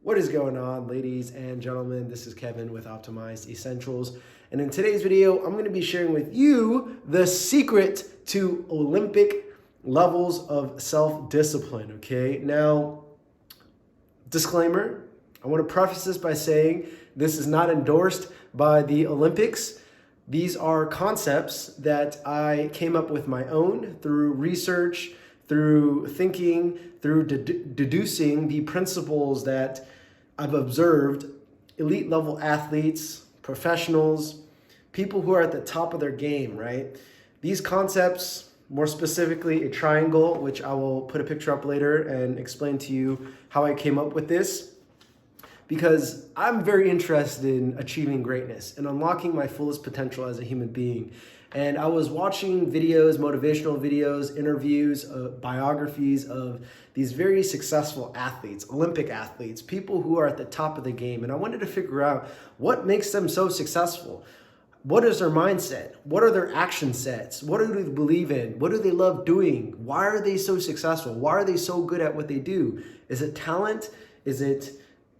What is going on, ladies and gentlemen? This is Kevin with Optimized Essentials. And in today's video, I'm going to be sharing with you the secret to Olympic levels of self-discipline, okay? Now, disclaimer, I want to preface this by saying this is not endorsed by the Olympics. These are concepts that I came up with my own through research, through thinking, through deducing the principles that I've observed elite level athletes, professionals, people who are at the top of their game, right? These concepts, more specifically a triangle, which I will put a picture up later and explain to you how I came up with this, because I'm very interested in achieving greatness and unlocking my fullest potential as a human being. And I was watching videos, motivational videos, interviews, biographies of these very successful athletes, Olympic athletes, people who are at the top of the game. And I wanted to figure out what makes them so successful. What is their mindset? What are their action sets? What do they believe in? What do they love doing? Why are they so successful? Why are they so good at what they do? Is it talent? Is it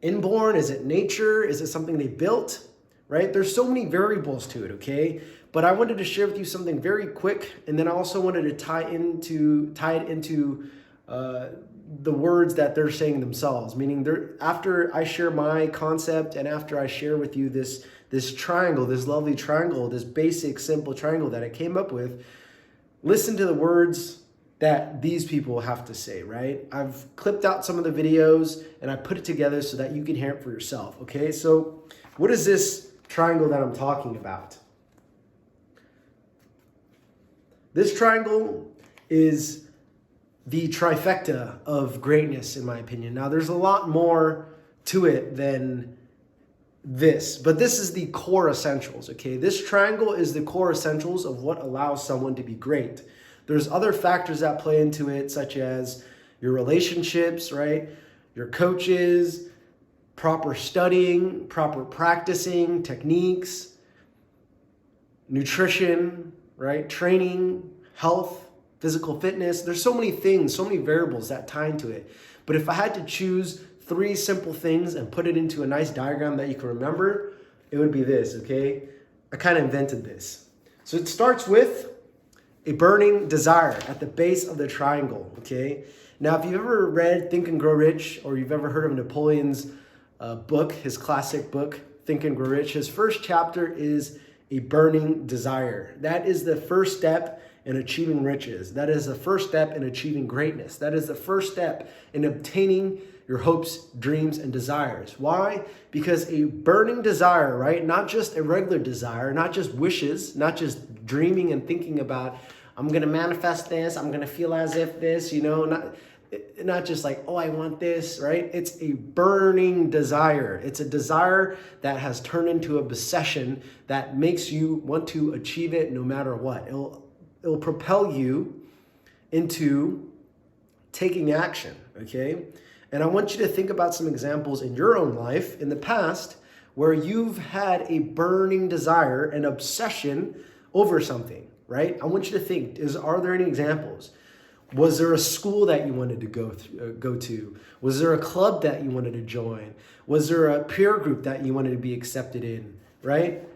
inborn? Is it nature? Is it something they built? Right? There's so many variables to it, okay? But I wanted to share with you something very quick, and then I also wanted to tie it into the words that they're saying themselves. Meaning, after I share my concept and after I share with you this triangle, this lovely triangle, this basic, simple triangle that I came up with, listen to the words that these people have to say, right? I've clipped out some of the videos and I put it together so that you can hear it for yourself, okay? So what is this triangle that I'm talking about? This triangle is the trifecta of greatness, in my opinion. Now, there's a lot more to it than this, but this is the core essentials, okay? This triangle is the core essentials of what allows someone to be great. There's other factors that play into it, such as your relationships, right? Your coaches, proper studying, proper practicing, techniques, nutrition, right? Training, health, physical fitness. There's so many things, so many variables that tie into it. But if I had to choose 3 simple things and put it into a nice diagram that you can remember, it would be this, okay? I kind of invented this. So it starts with a burning desire at the base of the triangle, okay? Now, if you've ever read Think and Grow Rich, or you've ever heard of Napoleon's book, his classic book, Think and Grow Rich, his first chapter is a burning desire. That is the first step in achieving riches. That is the first step in achieving greatness. That is the first step in obtaining your hopes, dreams, and desires. Why? Because a burning desire, right? Not just a regular desire, not just wishes, not just dreaming and thinking about, I'm going to manifest this, I'm going to feel as if this, not just like, oh, I want this, right? It's a burning desire. It's a desire that has turned into a obsession that makes you want to achieve it no matter what. It'll propel you into taking action, okay? And I want you to think about some examples in your own life in the past where you've had a burning desire, an obsession over something, right? I want you to think, are there any examples? Was there a school that you wanted to go to? Was there a club that you wanted to join? Was there a peer group that you wanted to be accepted in, right?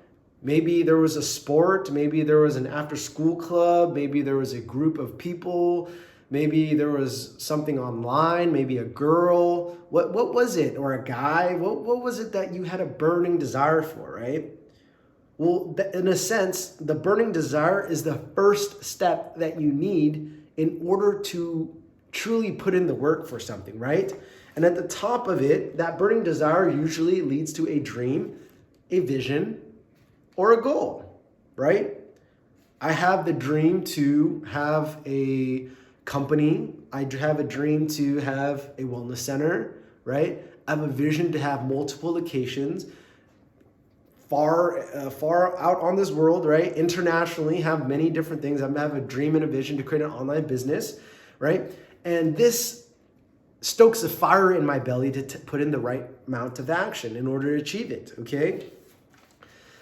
Maybe there was a sport, maybe there was an after-school club, maybe there was a group of people, maybe there was something online, maybe a girl. What was it? Or a guy? What was it that you had a burning desire for, right? Well, in a sense, the burning desire is the first step that you need in order to truly put in the work for something, right? And at the top of it, that burning desire usually leads to a dream, a vision, or a goal, right? I have the dream to have a company. I have a dream to have a wellness center, right? I have a vision to have multiple locations far out on this world, right? Internationally, have many different things. I have a dream and a vision to create an online business, right? And this stokes a fire in my belly to put in the right amount of action in order to achieve it, okay?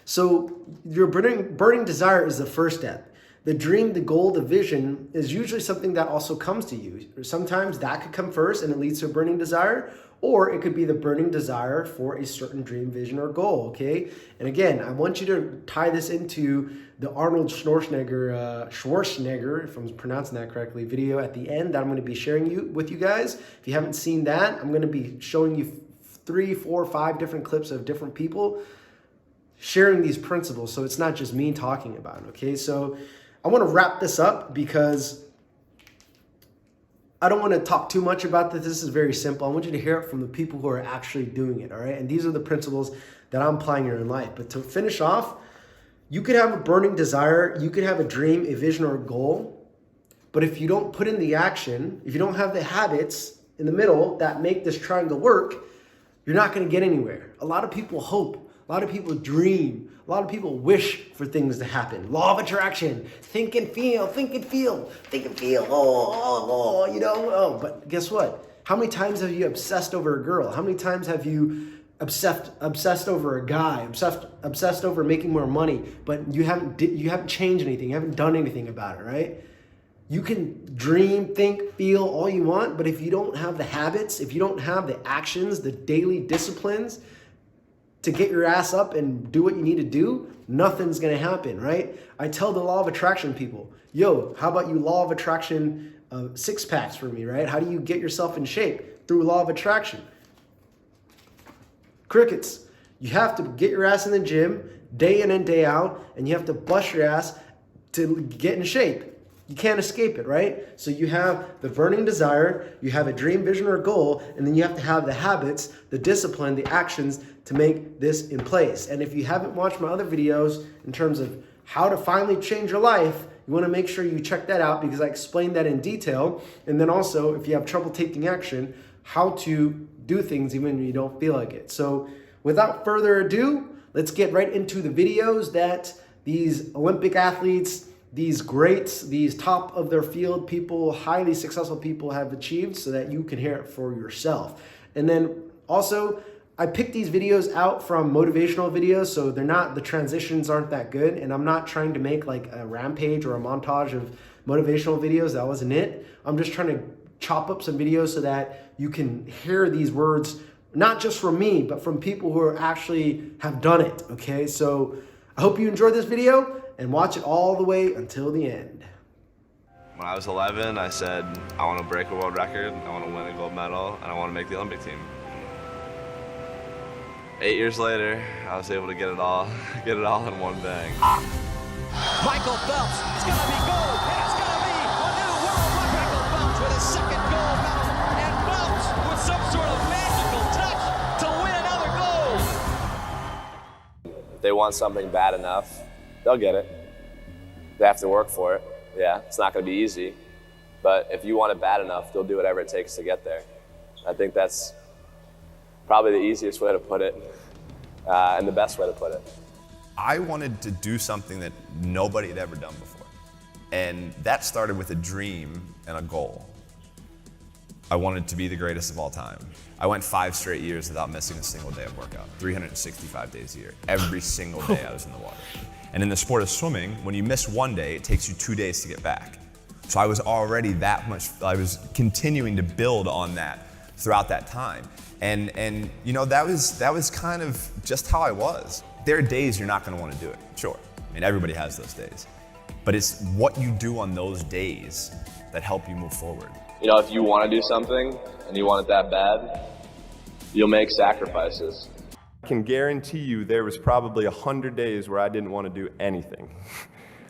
So your burning desire is the first step. The dream, the goal, the vision is usually something that also comes to you. Sometimes that could come first and it leads to a burning desire, or it could be the burning desire for a certain dream, vision, or goal, okay? And again, I want you to tie this into the Arnold Schwarzenegger, if I'm pronouncing that correctly, video at the end that I'm going to be sharing with you guys. If you haven't seen that, I'm going to be showing you 3, 4, 5 different clips of different people sharing these principles, so it's not just me talking about it, okay? So I want to wrap this up because I don't want to talk too much about this. This is very simple. I want you to hear it from the people who are actually doing it, all right? And these are the principles that I'm applying in your life. But to finish off, you could have a burning desire, you could have a dream, a vision, or a goal, but if you don't put in the action, if you don't have the habits in the middle that make this triangle work, you're not going to get anywhere. A lot of people hope. A lot of people dream. A lot of people wish for things to happen. Law of attraction. Think and feel, think and feel, think and feel. But guess what? How many times have you obsessed over a girl? How many times have you obsessed over a guy, obsessed over making more money, but you haven't changed anything. You haven't done anything about it, right? You can dream, think, feel all you want, but if you don't have the habits, if you don't have the actions, the daily disciplines to get your ass up and do what you need to do, nothing's gonna happen, right? I tell the law of attraction people, yo, how about you law of attraction 6-packs for me, right? How do you get yourself in shape? Through law of attraction. Crickets. You have to get your ass in the gym day in and day out, and you have to bust your ass to get in shape. You can't escape it, right? So you have the burning desire, you have a dream, vision, or goal, and then you have to have the habits, the discipline, the actions to make this in place. And if you haven't watched my other videos in terms of how to finally change your life, you want to make sure you check that out because I explained that in detail. And then also, if you have trouble taking action, how to do things even when you don't feel like it. So without further ado, let's get right into the videos that these Olympic athletes, these greats, these top of their field people, highly successful people have achieved so that you can hear it for yourself. And then also, I picked these videos out from motivational videos, so the transitions aren't that good, and I'm not trying to make like a rampage or a montage of motivational videos. That wasn't it. I'm just trying to chop up some videos so that you can hear these words, not just from me, but from people who actually have done it, okay? So I hope you enjoyed this video and watch it all the way until the end. When I was 11, I said, I want to break a world record, I want to win a gold medal, and I want to make the Olympic team. 8 years later, I was able to get it all in one bang. Michael Phelps, it's gonna be gold, and it's gonna be a new world record. Michael Phelps with his second gold medal, and Phelps with some sort of magical touch to win another gold. If they want something bad enough, they'll get it. They have to work for it. Yeah, it's not gonna be easy, but if you want it bad enough, they'll do whatever it takes to get there. I think that's probably the easiest way to put it, and the best way to put it. I wanted to do something that nobody had ever done before. And that started with a dream and a goal. I wanted to be the greatest of all time. I went 5 straight years without missing a single day of workout, 365 days a year. Every single day I was in the water. And in the sport of swimming, when you miss one day, it takes you 2 days to get back. So I was already I was continuing to build on that throughout that time. And you know, that was kind of just how I was. There are days you're not gonna wanna do it, sure. I mean, everybody has those days. But it's what you do on those days that help you move forward. You know, if you wanna do something and you want it that bad, you'll make sacrifices. I can guarantee you there was probably 100 days where I didn't want to do anything.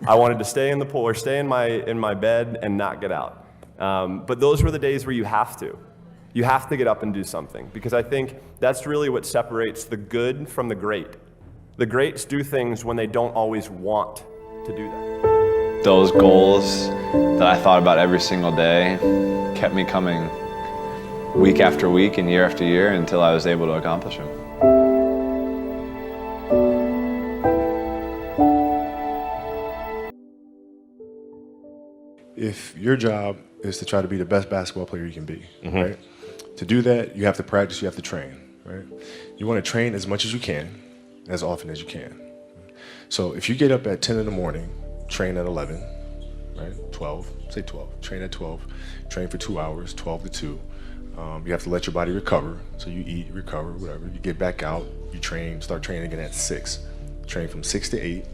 I wanted to stay in the pool or stay in my bed and not get out. But those were the days where you have to. You have to get up and do something, because I think that's really what separates the good from the great. The greats do things when they don't always want to do them. Those goals that I thought about every single day kept me coming week after week and year after year until I was able to accomplish them. If your job is to try to be the best basketball player you can be, right? To do that, you have to practice, you have to train, right? You want to train as much as you can, as often as you can. So if you get up at 10 in the morning, train at 11, right? 12, say 12, train at 12, train for 2 hours, 12 to 2, You have to let your body recover. So you eat, recover, whatever. You get back out, you train, start training again at 6. Train from 6 to 8,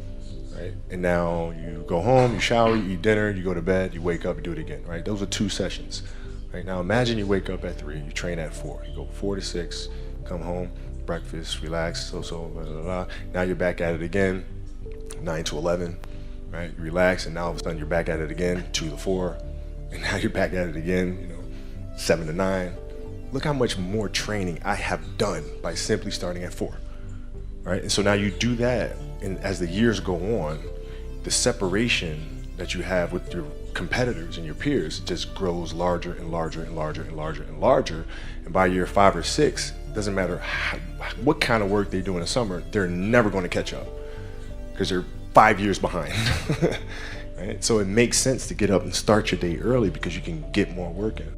right? And now you go home, you shower, you eat dinner, you go to bed, you wake up, you do it again, right? Those are 2 sessions, right? Now imagine you wake up at 3, you train at 4. You go 4 to 6, come home, breakfast, relax, blah, blah, blah. Now you're back at it again, 9 to 11, right? You relax, and now all of a sudden you're back at it again, 2 to 4, and now you're back at it again, 7 to 9. Look how much more training I have done by simply starting at 4, right? And so now you do that, and as the years go on, the separation that you have with your competitors and your peers just grows larger and larger and larger and larger and larger. And by year 5 or 6, doesn't matter what kind of work they do in the summer, they're never going to catch up because they're 5 years behind. Right? So it makes sense to get up and start your day early because you can get more work in.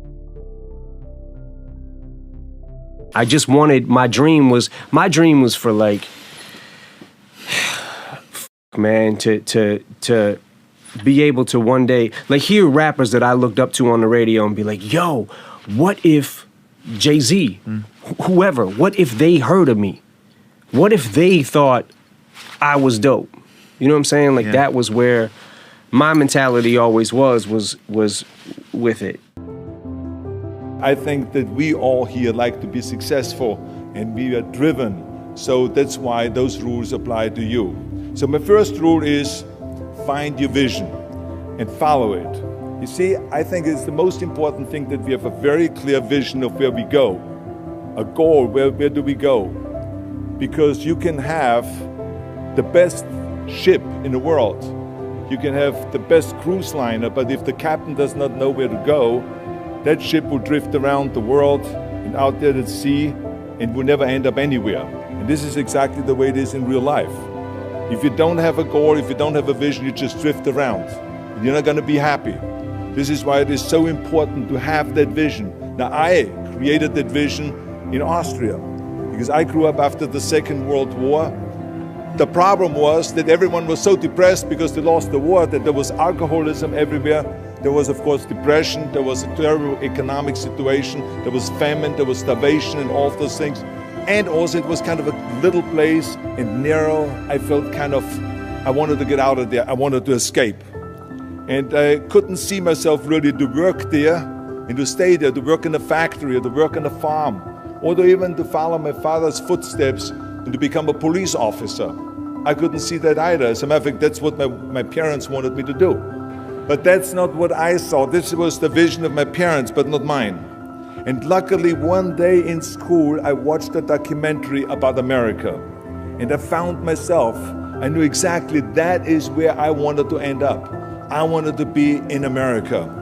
I just wanted, my dream was for like, man, to be able to one day, like, hear rappers that I looked up to on the radio and be like, yo, what if Jay-Z, whoever, what if they heard of me? What if they thought I was dope? You know what I'm saying? Like, that was where my mentality always was with it. I think that we all here like to be successful and we are driven. So that's why those rules apply to you. So my first rule is find your vision and follow it. You see, I think it's the most important thing that we have a very clear vision of where we go. A goal, where do we go? Because you can have the best ship in the world. You can have the best cruise liner, but if the captain does not know where to go, that ship will drift around the world and out there at sea and will never end up anywhere. And this is exactly the way it is in real life. If you don't have a goal, if you don't have a vision, you just drift around. And you're not going to be happy. This is why it is so important to have that vision. Now, I created that vision in Austria because I grew up after the Second World War. The problem was that everyone was so depressed because they lost the war that there was alcoholism everywhere. There was, of course, depression, there was a terrible economic situation, there was famine, there was starvation and all of those things. And also it was kind of a little place and narrow. I felt I wanted to get out of there, I wanted to escape. And I couldn't see myself really to work there and to stay there, to work in a factory or to work on a farm, or even to follow my father's footsteps and to become a police officer. I couldn't see that either. As a matter of fact, that's what my parents wanted me to do. But that's not what I saw. This was the vision of my parents, but not mine. And luckily, one day in school, I watched a documentary about America. And I found myself, I knew exactly that is where I wanted to end up. I wanted to be in America.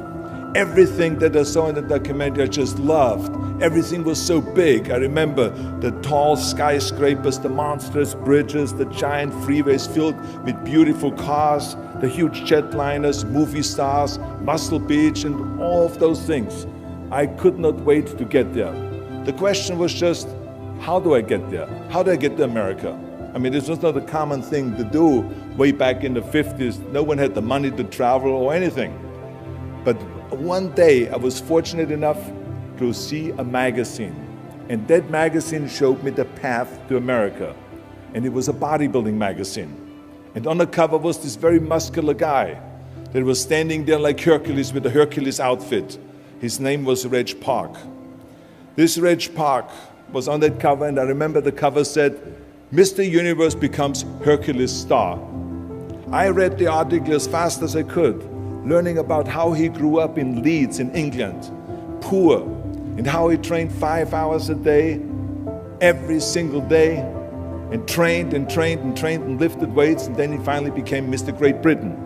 Everything that I saw in the documentary, I just loved. Everything was so big. I remember the tall skyscrapers, the monstrous bridges, the giant freeways filled with beautiful cars, the huge jetliners, movie stars, Muscle Beach, and all of those things. I could not wait to get there. The question was just, how do I get there? How do I get to America? I mean, this was not a common thing to do way back in the 50s. No one had the money to travel or anything. But one day I was fortunate enough to see a magazine. And that magazine showed me the path to America. And it was a bodybuilding magazine. And on the cover was this very muscular guy that was standing there like Hercules with a Hercules outfit. His name was Reg Park. This Reg Park was on that cover, and I remember the cover said, Mr. Universe becomes Hercules star. I read the article as fast as I could, learning about how he grew up in Leeds in England, poor, and how he trained 5 hours a day, every single day, and trained and trained and trained and lifted weights, and then he finally became Mr. Great Britain.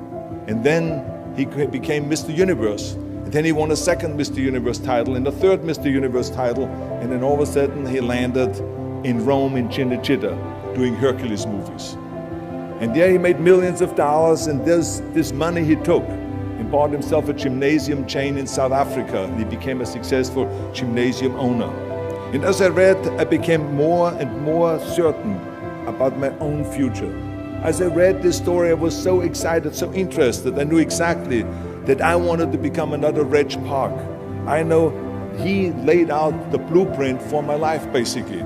And then he became Mr. Universe. And then he won a second Mr. Universe title and a third Mr. Universe title, and then all of a sudden he landed in Rome in Cinecittà doing Hercules movies. And there he made millions of dollars, and this money he took and bought himself a gymnasium chain in South Africa, and he became a successful gymnasium owner. And as I read, I became more and more certain about my own future. As I read this story, I was so excited, so interested. I knew exactly that I wanted to become another Reg Park. I know he laid out the blueprint for my life, basically.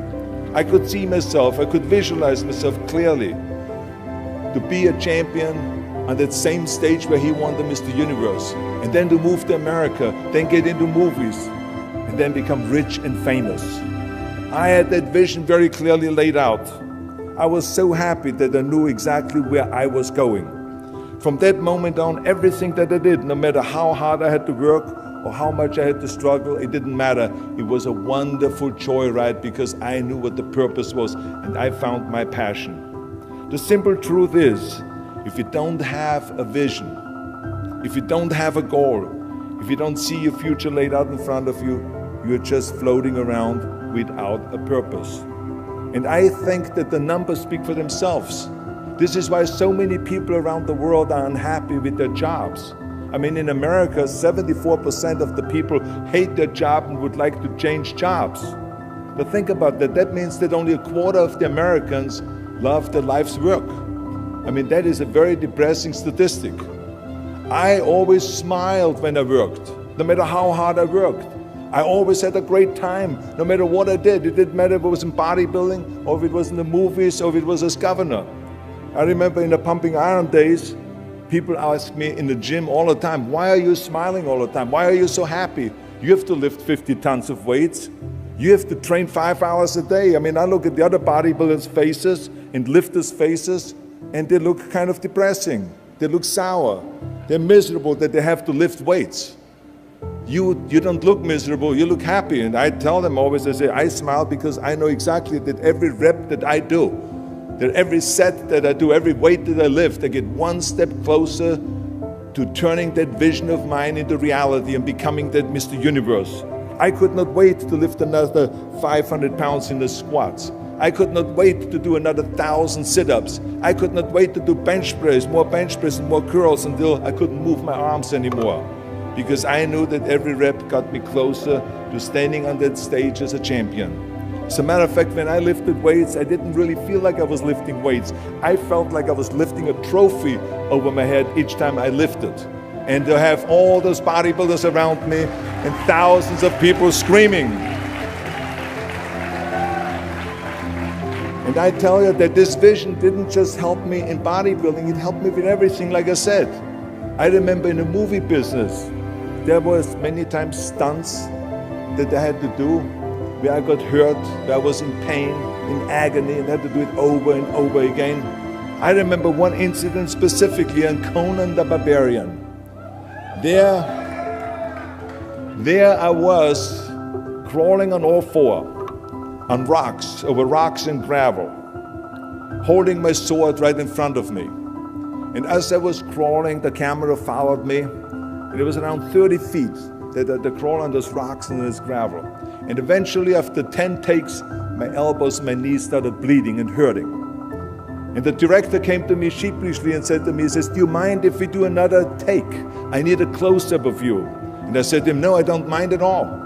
I could see myself, I could visualize myself clearly to be a champion on that same stage where he won the Mr. Universe, and then to move to America, then get into movies, and then become rich and famous. I had that vision very clearly laid out. I was so happy that I knew exactly where I was going. From that moment on, everything that I did, no matter how hard I had to work or how much I had to struggle, it didn't matter. It was a wonderful joyride because I knew what the purpose was and I found my passion. The simple truth is, if you don't have a vision, if you don't have a goal, if you don't see your future laid out in front of you, you're just floating around without a purpose. And I think that the numbers speak for themselves. This is why so many people around the world are unhappy with their jobs. I mean, in America, 74% of the people hate their job and would like to change jobs. But think about that. That means that only a quarter of the Americans love their life's work. I mean, that is a very depressing statistic. I always smiled when I worked, no matter how hard I worked. I always had a great time, no matter what I did. It didn't matter if it was in bodybuilding, or if it was in the movies, or if it was as governor. I remember in the pumping iron days, people ask me in the gym all the time, why are you smiling all the time? Why are you so happy? You have to lift 50 tons of weights. You have to train 5 hours a day. I mean, I look at the other bodybuilders' faces and lifters' faces, and they look kind of depressing. They look sour. They're miserable that they have to lift weights. You don't look miserable, you look happy. And I tell them always, I say, I smile because I know exactly that every rep that I do, that every set that I do, every weight that I lift, I get one step closer to turning that vision of mine into reality and becoming that Mr. Universe. I could not wait to lift another 500 pounds in the squats. I could not wait to do another 1,000 sit-ups. I could not wait to do bench press, more bench press and more curls until I couldn't move my arms anymore. Because I knew that every rep got me closer to standing on that stage as a champion. As a matter of fact, when I lifted weights, I didn't really feel like I was lifting weights. I felt like I was lifting a trophy over my head each time I lifted. And to have all those bodybuilders around me and thousands of people screaming. And I tell you that this vision didn't just help me in bodybuilding, it helped me with everything, like I said. I remember in the movie business, there was many times stunts that I had to do where I got hurt, where I was in pain, in agony, and had to do it over and over again. I remember one incident specifically on Conan the Barbarian. There I was crawling on all four, on rocks, over rocks and gravel, holding my sword right in front of me. And as I was crawling, the camera followed me, and it was around 30 feet that I crawled on those rocks and this gravel. And eventually, after 10 takes, my elbows, my knees started bleeding and hurting. And the director came to me sheepishly and said to me, he says, do you mind if we do another take? I need a close-up of you. And I said to him, no, I don't mind at all.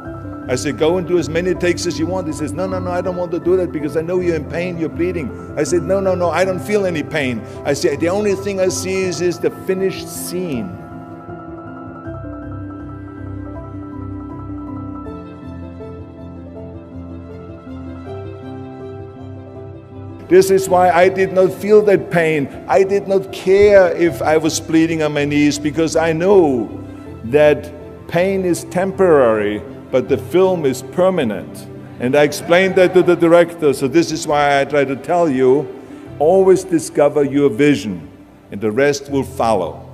I said, go and do as many takes as you want. He says, no, I don't want to do that because I know you're in pain, you're bleeding. I said, no, I don't feel any pain. I said, the only thing I see is the finished scene. This is why I did not feel that pain. I did not care if I was bleeding on my knees because I know that pain is temporary, but the film is permanent. And I explained that to the director, so this is why I try to tell you, always discover your vision, and the rest will follow.